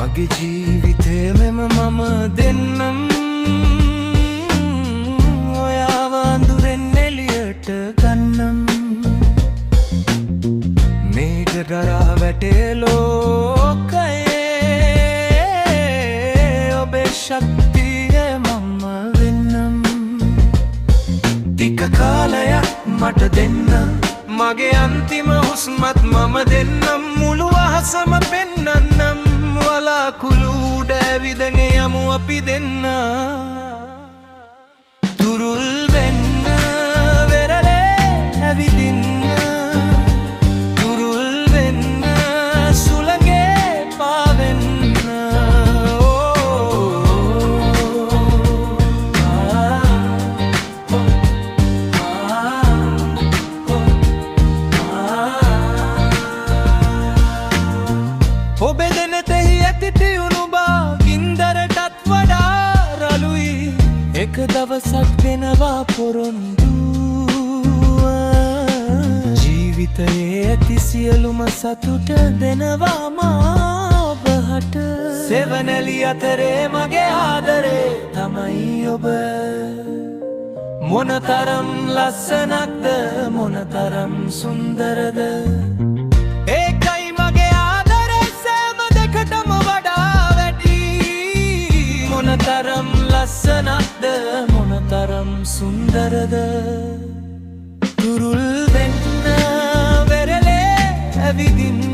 මගේ ජීවිතේ මෙම මම දෙන්නම් ඔයාව අඳුරෙන් එළියට ගන්නම් මේක දරා වැටේ ලෝකයේ ඔබේ ශක්තිය මම වෙන්නම් ටික කාලයක් මට දෙන්න මගේ අන්තිම හුස්මත් මම දෙන්නම් මුළු අහසම පෙන්නන්නම් වලාකුළු දැවිදගෙන යමු අපි දෙන්න දුරුල් වෙන්න වෙරළේ ඇවිදින්න දුරුල් වෙන්න සුළඟේ පාවෙන්න ඔබේ දෙනතෙහි ඇති තියුණු බා ගින්දරටත් වඩා රළුයි එක දවසක් දෙනවා පොරොන්දුව ජීවිතයේ ඇති සියලුම සතුට දෙනවා මා ඔබට සෙවනැලි අතරේ මගේ ආදරේ තමයි ඔබ මොනතරම් ලස්සනක්ද මොනතරම් සුන්දරද ඒකයි මගේ ආදරේ සෑම දෙකටම වඩා වැඩි මොනතරම් ලස්සනක්ද මොනතරම් සුන්දරද දුරුල් වෙන්න වෙරළේ ඇවිදින්න